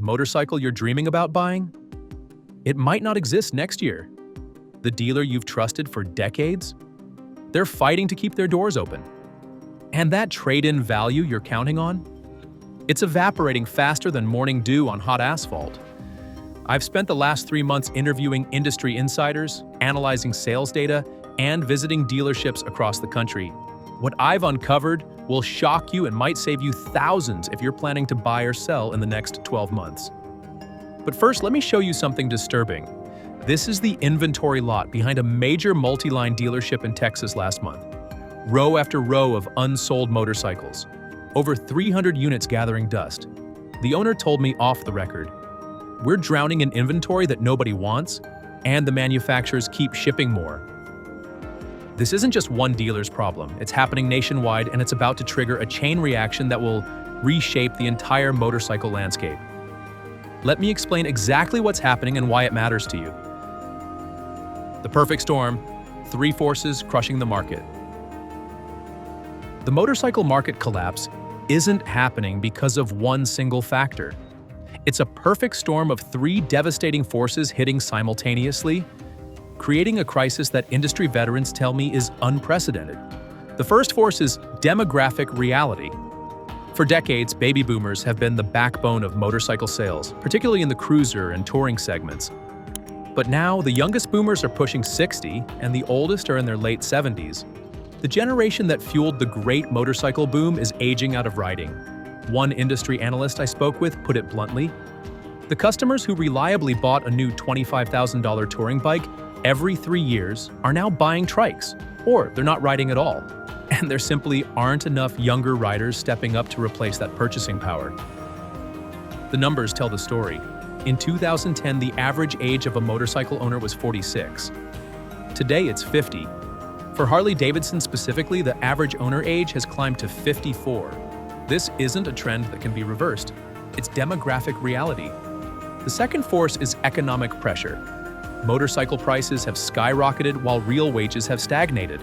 motorcycle you're dreaming about buying? It might not exist next year. The dealer you've trusted for decades? They're fighting to keep their doors open. And that trade-in value you're counting on? It's evaporating faster than morning dew on hot asphalt. I've spent the last 3 months interviewing industry insiders, analyzing sales data, and visiting dealerships across the country. What I've uncovered will shock you and might save you thousands if you're planning to buy or sell in the next 12 months. But first, let me show you something disturbing. This is the inventory lot behind a major multi-line dealership in Texas last month. Row after row of unsold motorcycles. Over 300 units gathering dust. The owner told me off the record, "We're drowning in inventory that nobody wants, and the manufacturers keep shipping more." This isn't just one dealer's problem. It's happening nationwide, and it's about to trigger a chain reaction that will reshape the entire motorcycle landscape. Let me explain exactly what's happening and why it matters to you. The perfect storm, 3 forces crushing the market. The motorcycle market collapse isn't happening because of one single factor. It's a perfect storm of 3 devastating forces hitting simultaneously, creating a crisis that industry veterans tell me is unprecedented. The first force is demographic reality. For decades, baby boomers have been the backbone of motorcycle sales, particularly in the cruiser and touring segments. But now, the youngest boomers are pushing 60, and the oldest are in their late 70s. The generation that fueled the great motorcycle boom is aging out of riding. One industry analyst I spoke with put it bluntly, "The customers who reliably bought a new $25,000 touring bike every 3 years are now buying trikes, or they're not riding at all. And there simply aren't enough younger riders stepping up to replace that purchasing power." The numbers tell the story. In 2010, the average age of a motorcycle owner was 46. Today, it's 50. For Harley-Davidson specifically, the average owner age has climbed to 54. This isn't a trend that can be reversed. It's demographic reality. The second force is economic pressure. Motorcycle prices have skyrocketed while real wages have stagnated.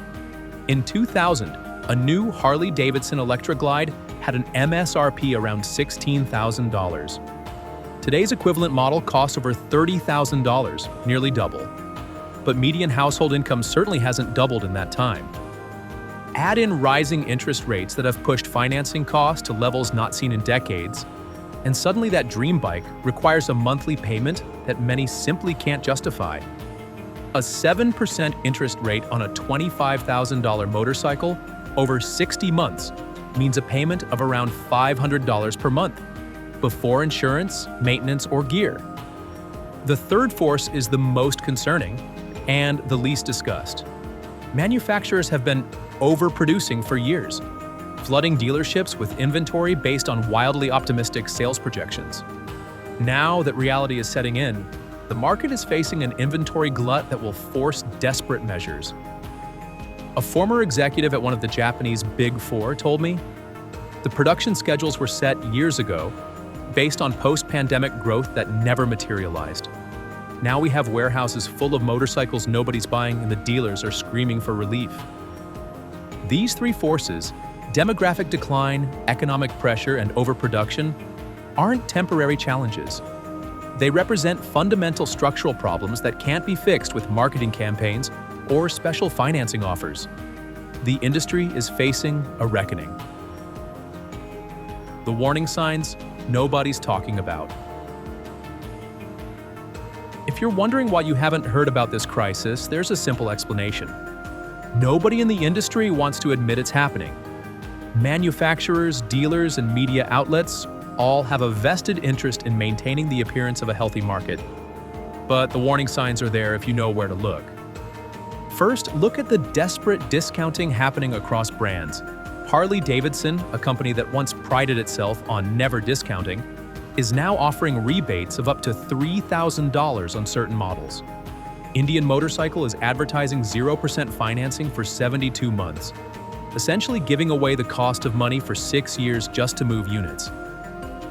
In 2000, a new Harley-Davidson Electra Glide had an MSRP around $16,000. Today's equivalent model costs over $30,000, nearly double. But median household income certainly hasn't doubled in that time. Add in rising interest rates that have pushed financing costs to levels not seen in decades, and suddenly that dream bike requires a monthly payment that many simply can't justify. A 7% interest rate on a $25,000 motorcycle over 60 months means a payment of around $500 per month, before insurance, maintenance, or gear. The third force is the most concerning and the least discussed. Manufacturers have been overproducing for years, flooding dealerships with inventory based on wildly optimistic sales projections. Now that reality is setting in, the market is facing an inventory glut that will force desperate measures. A former executive at one of the Japanese Big Four told me, "The production schedules were set years ago, based on post-pandemic growth that never materialized. Now we have warehouses full of motorcycles nobody's buying, and the dealers are screaming for relief." These 3 forces, demographic decline, economic pressure, and overproduction, aren't temporary challenges. They represent fundamental structural problems that can't be fixed with marketing campaigns or special financing offers. The industry is facing a reckoning. The warning signs nobody's talking about. If you're wondering why you haven't heard about this crisis, there's a simple explanation. Nobody in the industry wants to admit it's happening. Manufacturers, dealers, and media outlets all have a vested interest in maintaining the appearance of a healthy market. But the warning signs are there if you know where to look. First, look at the desperate discounting happening across brands. Harley-Davidson, a company that once prided itself on never discounting, is now offering rebates of up to $3,000 on certain models. Indian Motorcycle is advertising 0% financing for 72 months, essentially giving away the cost of money for 6 years just to move units.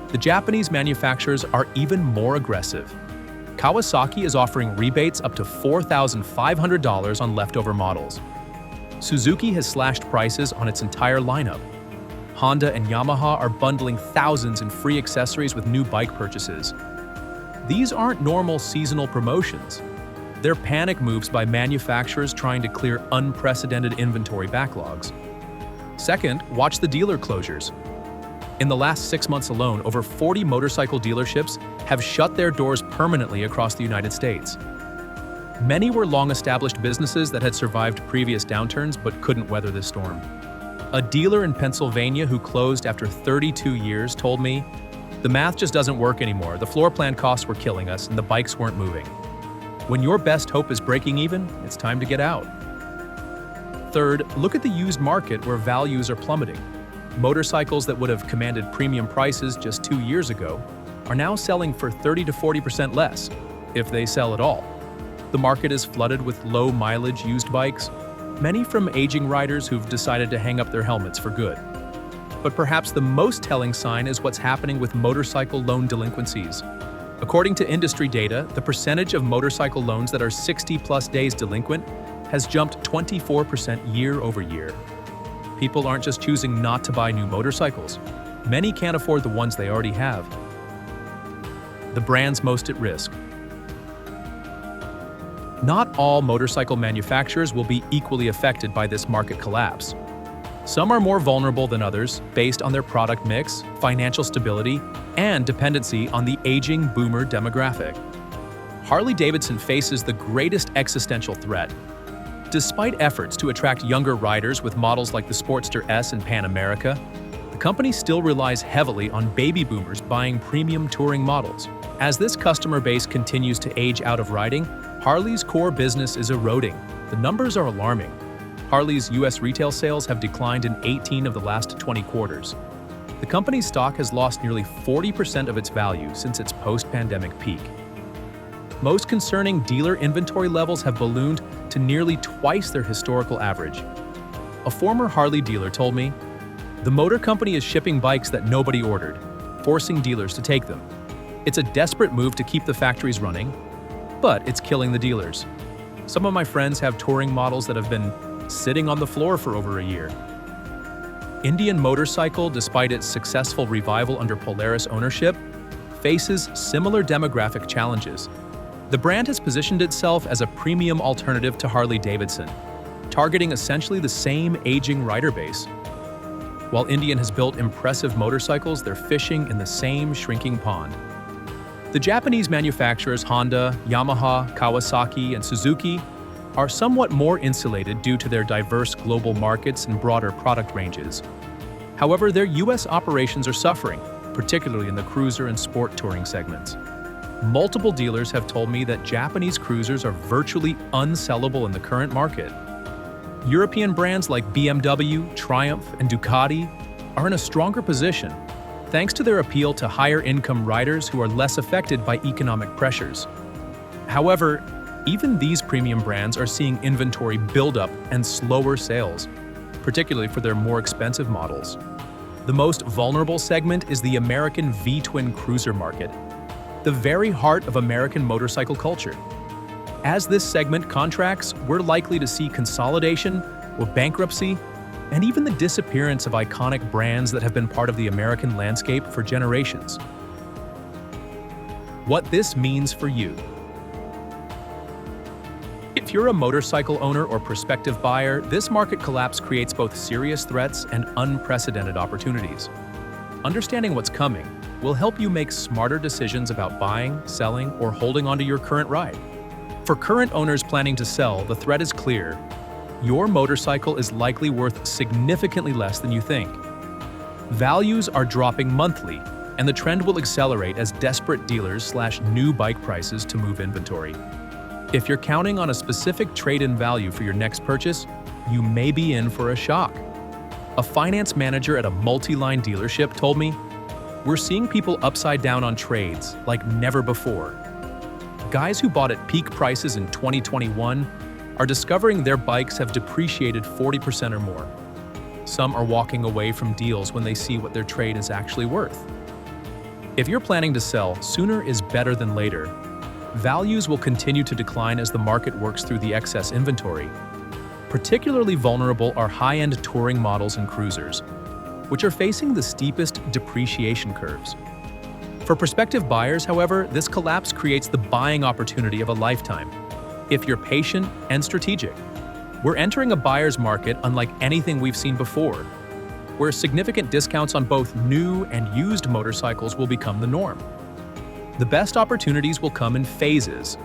The Japanese manufacturers are even more aggressive. Kawasaki is offering rebates up to $4,500 on leftover models. Suzuki has slashed prices on its entire lineup. Honda and Yamaha are bundling thousands in free accessories with new bike purchases. These aren't normal seasonal promotions. They're panic moves by manufacturers trying to clear unprecedented inventory backlogs. Second, watch the dealer closures. In the last 6 months alone, over 40 motorcycle dealerships have shut their doors permanently across the United States. Many were long-established businesses that had survived previous downturns but couldn't weather this storm. A dealer in Pennsylvania who closed after 32 years told me, "The math just doesn't work anymore. The floor plan costs were killing us and the bikes weren't moving." When your best hope is breaking even, it's time to get out. Third, look at the used market where values are plummeting. Motorcycles that would have commanded premium prices just 2 years ago are now selling for 30 to 40% less, if they sell at all. The market is flooded with low-mileage used bikes, many from aging riders who've decided to hang up their helmets for good. But perhaps the most telling sign is what's happening with motorcycle loan delinquencies. According to industry data, the percentage of motorcycle loans that are 60-plus days delinquent has jumped 24% year over year. People aren't just choosing not to buy new motorcycles. Many can't afford the ones they already have. The brands most at risk. Not all motorcycle manufacturers will be equally affected by this market collapse. Some are more vulnerable than others based on their product mix, financial stability, and dependency on the aging boomer demographic. Harley-Davidson faces the greatest existential threat. Despite efforts to attract younger riders with models like the Sportster S and Pan America, the company still relies heavily on baby boomers buying premium touring models. As this customer base continues to age out of riding, Harley's core business is eroding. The numbers are alarming. Harley's U.S. retail sales have declined in 18 of the last 20 quarters. The company's stock has lost nearly 40% of its value since its post-pandemic peak. Most concerning, dealer inventory levels have ballooned to nearly twice their historical average. A former Harley dealer told me, "The motor company is shipping bikes that nobody ordered, forcing dealers to take them. It's a desperate move to keep the factories running, but it's killing the dealers. Some of my friends have touring models that have been sitting on the floor for over a year." Indian Motorcycle, despite its successful revival under Polaris ownership, faces similar demographic challenges. The brand has positioned itself as a premium alternative to Harley-Davidson, targeting essentially the same aging rider base. While Indian has built impressive motorcycles, they're fishing in the same shrinking pond. The Japanese manufacturers Honda, Yamaha, Kawasaki, and Suzuki are somewhat more insulated due to their diverse global markets and broader product ranges. However, their U.S. operations are suffering, particularly in the cruiser and sport touring segments. Multiple dealers have told me that Japanese cruisers are virtually unsellable in the current market. European brands like BMW, Triumph, and Ducati are in a stronger position, thanks to their appeal to higher-income riders who are less affected by economic pressures. However, even these premium brands are seeing inventory buildup and slower sales, particularly for their more expensive models. The most vulnerable segment is the American V-twin cruiser market, the very heart of American motorcycle culture. As this segment contracts, we're likely to see consolidation or bankruptcy, and even the disappearance of iconic brands that have been part of the American landscape for generations. What this means for you. If you're a motorcycle owner or prospective buyer, this market collapse creates both serious threats and unprecedented opportunities. Understanding what's coming will help you make smarter decisions about buying, selling, or holding onto your current ride. For current owners planning to sell, the threat is clear. Your motorcycle is likely worth significantly less than you think. Values are dropping monthly, and the trend will accelerate as desperate dealers slash new bike prices to move inventory. If you're counting on a specific trade-in value for your next purchase, you may be in for a shock. A finance manager at a multi-line dealership told me, "We're seeing people upside down on trades like never before. Guys who bought at peak prices in 2021 are discovering their bikes have depreciated 40% or more. Some are walking away from deals when they see what their trade is actually worth." If you're planning to sell, sooner is better than later. Values will continue to decline as the market works through the excess inventory. Particularly vulnerable are high-end touring models and cruisers. which are facing the steepest depreciation curves. For prospective buyers, however, this collapse creates the buying opportunity of a lifetime, if you're patient and strategic. We're entering a buyer's market unlike anything we've seen before, where significant discounts on both new and used motorcycles will become the norm. The best opportunities will come in phases.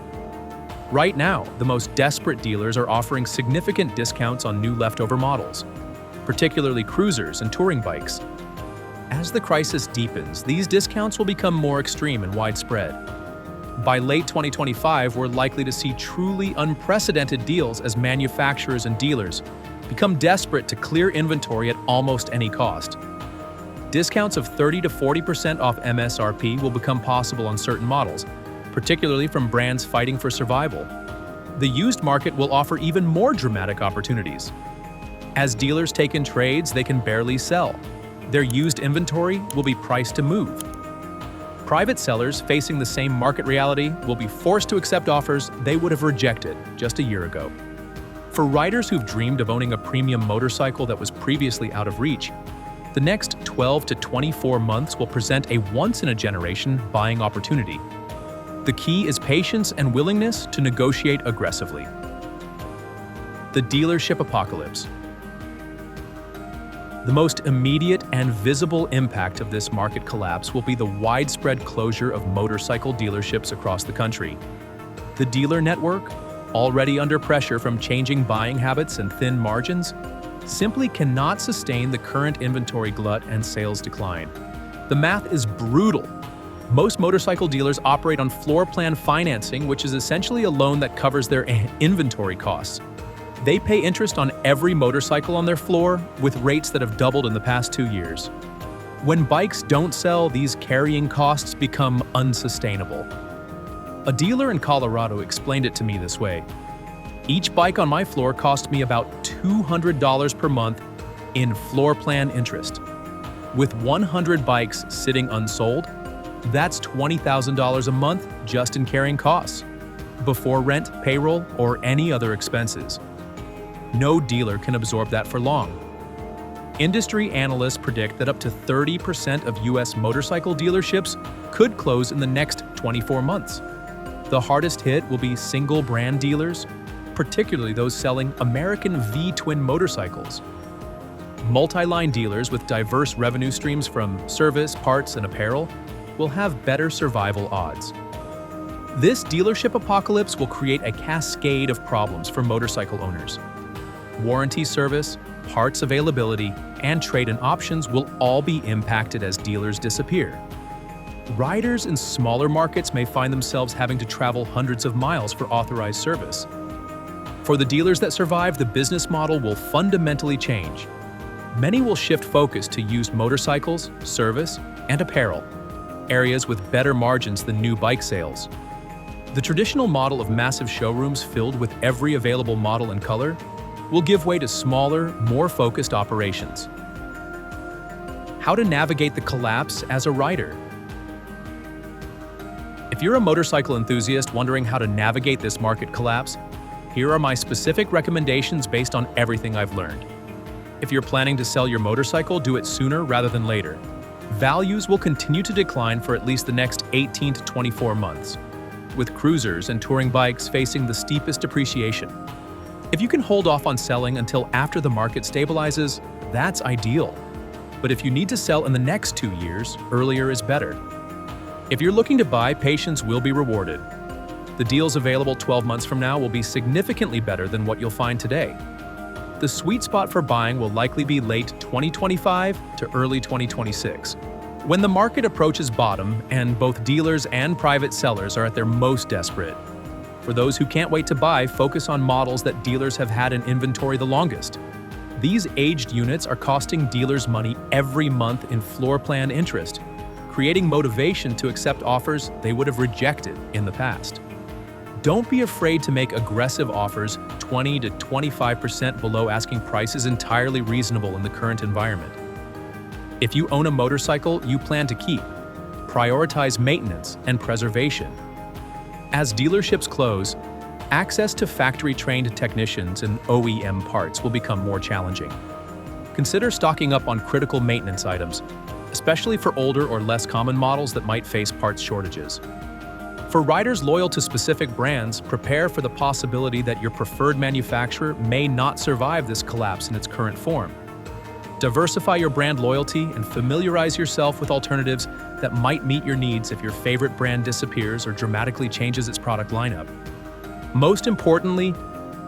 Right now, the most desperate dealers are offering significant discounts on new leftover models, particularly cruisers and touring bikes. As the crisis deepens, these discounts will become more extreme and widespread. By late 2025, we're likely to see truly unprecedented deals as manufacturers and dealers become desperate to clear inventory at almost any cost. Discounts of 30 to 40% off MSRP will become possible on certain models, particularly from brands fighting for survival. The used market will offer even more dramatic opportunities. As dealers take in trades they can barely sell, their used inventory will be priced to move. Private sellers facing the same market reality will be forced to accept offers they would have rejected just a year ago. For riders who've dreamed of owning a premium motorcycle that was previously out of reach, the next 12 to 24 months will present a once-in-a-generation buying opportunity. The key is patience and willingness to negotiate aggressively. The dealership apocalypse. The most immediate and visible impact of this market collapse will be the widespread closure of motorcycle dealerships across the country. The dealer network, already under pressure from changing buying habits and thin margins, simply cannot sustain the current inventory glut and sales decline. The math is brutal. Most motorcycle dealers operate on floor plan financing, which is essentially a loan that covers their inventory costs. They pay interest on every motorcycle on their floor, with rates that have doubled in the past 2 years. When bikes don't sell, these carrying costs become unsustainable. A dealer in Colorado explained it to me this way. Each bike on my floor cost me about $200 per month in floor plan interest. With 100 bikes sitting unsold, that's $20,000 a month just in carrying costs, before rent, payroll, or any other expenses. No dealer can absorb that for long. Industry analysts predict that up to 30% of U.S. motorcycle dealerships could close in the next 24 months. The hardest hit will be single-brand dealers, particularly those selling American V-twin motorcycles. Multi-line dealers with diverse revenue streams from service, parts, and apparel will have better survival odds. This dealership apocalypse will create a cascade of problems for motorcycle owners. Warranty service, parts availability, and trade-in options will all be impacted as dealers disappear. Riders in smaller markets may find themselves having to travel hundreds of miles for authorized service. For the dealers that survive, the business model will fundamentally change. Many will shift focus to used motorcycles, service, and apparel, areas with better margins than new bike sales. The traditional model of massive showrooms filled with every available model and color will give way to smaller, more focused operations. How to navigate the collapse as a rider. If you're a motorcycle enthusiast wondering how to navigate this market collapse, here are my specific recommendations based on everything I've learned. If you're planning to sell your motorcycle, do it sooner rather than later. Values will continue to decline for at least the next 18 to 24 months, with cruisers and touring bikes facing the steepest depreciation. If you can hold off on selling until after the market stabilizes, that's ideal. But if you need to sell in the next 2 years, earlier is better. If you're looking to buy, patience will be rewarded. The deals available 12 months from now will be significantly better than what you'll find today. The sweet spot for buying will likely be late 2025 to early 2026, when the market approaches bottom and both dealers and private sellers are at their most desperate. For those who can't wait to buy, focus on models that dealers have had in inventory the longest. These aged units are costing dealers money every month in floor plan interest, creating motivation to accept offers they would have rejected in the past. Don't be afraid to make aggressive offers. 20 to 25% below asking price is entirely reasonable in the current environment. If you own a motorcycle you plan to keep, prioritize maintenance and preservation. As dealerships close, access to factory-trained technicians and OEM parts will become more challenging. Consider stocking up on critical maintenance items, especially for older or less common models that might face parts shortages. For riders loyal to specific brands, prepare for the possibility that your preferred manufacturer may not survive this collapse in its current form. Diversify your brand loyalty and familiarize yourself with alternatives that might meet your needs if your favorite brand disappears or dramatically changes its product lineup. Most importantly,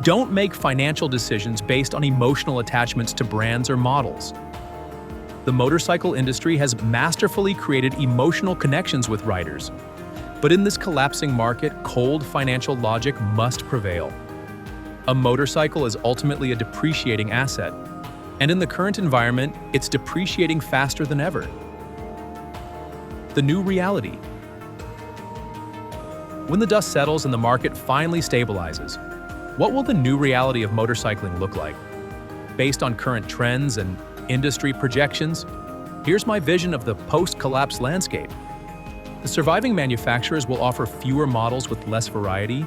don't make financial decisions based on emotional attachments to brands or models. The motorcycle industry has masterfully created emotional connections with riders. But in this collapsing market, cold financial logic must prevail. A motorcycle is ultimately a depreciating asset, and in the current environment, it's depreciating faster than ever. The new reality. When the dust settles and the market finally stabilizes, what will the new reality of motorcycling look like? Based on current trends and industry projections, here's my vision of the post-collapse landscape. The surviving manufacturers will offer fewer models with less variety,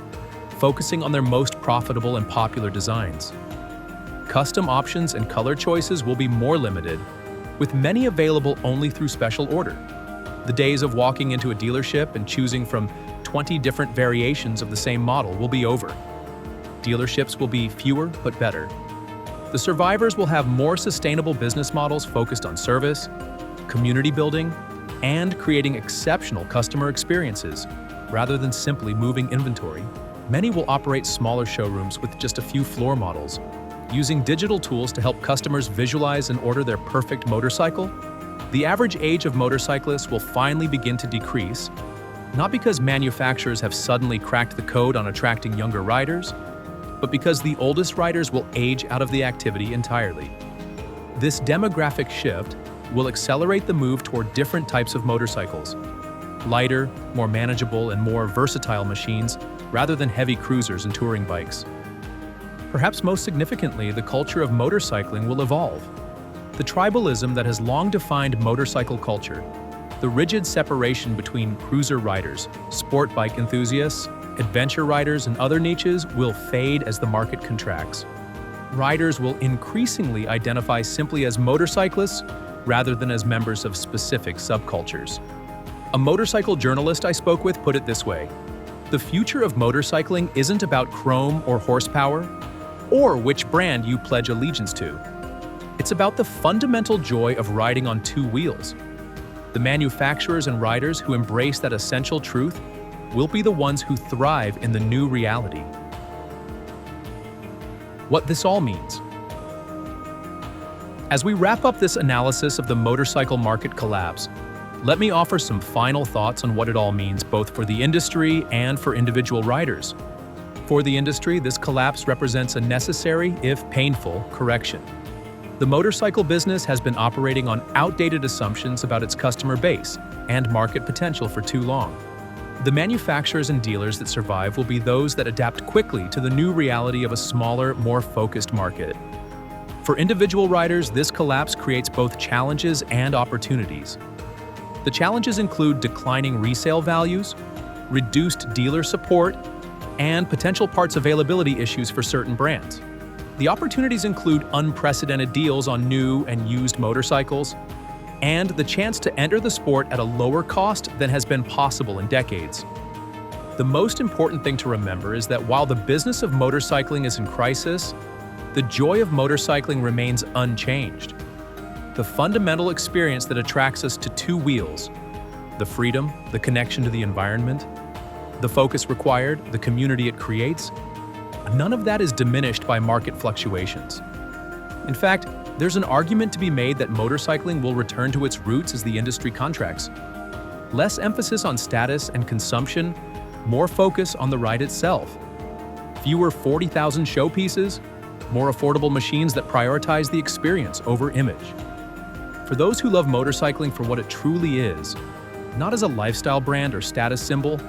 focusing on their most profitable and popular designs. Custom options and color choices will be more limited, with many available only through special order. The days of walking into a dealership and choosing from 20 different variations of the same model will be over. Dealerships will be fewer but better. The survivors will have more sustainable business models focused on service, community building, and creating exceptional customer experiences, rather than simply moving inventory. Many will operate smaller showrooms with just a few floor models, using digital tools to help customers visualize and order their perfect motorcycle. The average age of motorcyclists will finally begin to decrease, not because manufacturers have suddenly cracked the code on attracting younger riders, but because the oldest riders will age out of the activity entirely. This demographic shift will accelerate the move toward different types of motorcycles, lighter, more manageable, and more versatile machines rather than heavy cruisers and touring bikes. Perhaps most significantly, the culture of motorcycling will evolve. The tribalism that has long defined motorcycle culture, the rigid separation between cruiser riders, sport bike enthusiasts, adventure riders, and other niches will fade as the market contracts. Riders will increasingly identify simply as motorcyclists rather than as members of specific subcultures. A motorcycle journalist I spoke with put it this way: the future of motorcycling isn't about chrome or horsepower, or which brand you pledge allegiance to. It's about the fundamental joy of riding on two wheels. The manufacturers and riders who embrace that essential truth will be the ones who thrive in the new reality. What this all means. As we wrap up this analysis of the motorcycle market collapse, let me offer some final thoughts on what it all means both for the industry and for individual riders. For the industry, this collapse represents a necessary, if painful, correction. The motorcycle business has been operating on outdated assumptions about its customer base and market potential for too long. The manufacturers and dealers that survive will be those that adapt quickly to the new reality of a smaller, more focused market. For individual riders, this collapse creates both challenges and opportunities. The challenges include declining resale values, reduced dealer support, and potential parts availability issues for certain brands. The opportunities include unprecedented deals on new and used motorcycles, and the chance to enter the sport at a lower cost than has been possible in decades. The most important thing to remember is that while the business of motorcycling is in crisis, the joy of motorcycling remains unchanged. The fundamental experience that attracts us to two wheels, the freedom, the connection to the environment, the focus required, the community it creates, none of that is diminished by market fluctuations. In fact, there's an argument to be made that motorcycling will return to its roots as the industry contracts. Less emphasis on status and consumption, more focus on the ride itself. Fewer 40,000 showpieces, more affordable machines that prioritize the experience over image. For those who love motorcycling for what it truly is, not as a lifestyle brand or status symbol,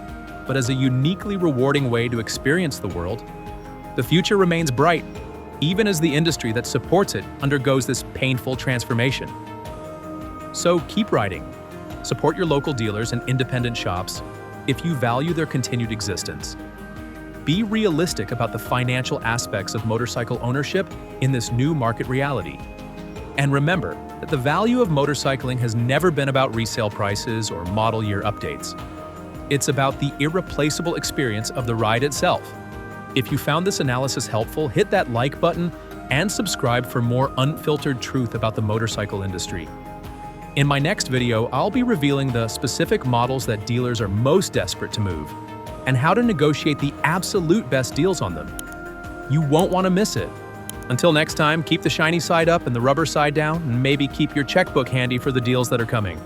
but as a uniquely rewarding way to experience the world, the future remains bright, even as the industry that supports it undergoes this painful transformation. So keep riding. Support your local dealers and independent shops if you value their continued existence. Be realistic about the financial aspects of motorcycle ownership in this new market reality. And remember that the value of motorcycling has never been about resale prices or model year updates. It's about the irreplaceable experience of the ride itself. If you found this analysis helpful, hit that like button and subscribe for more unfiltered truth about the motorcycle industry. In my next video, I'll be revealing the specific models that dealers are most desperate to move and how to negotiate the absolute best deals on them. You won't want to miss it. Until next time, keep the shiny side up and the rubber side down, and maybe keep your checkbook handy for the deals that are coming.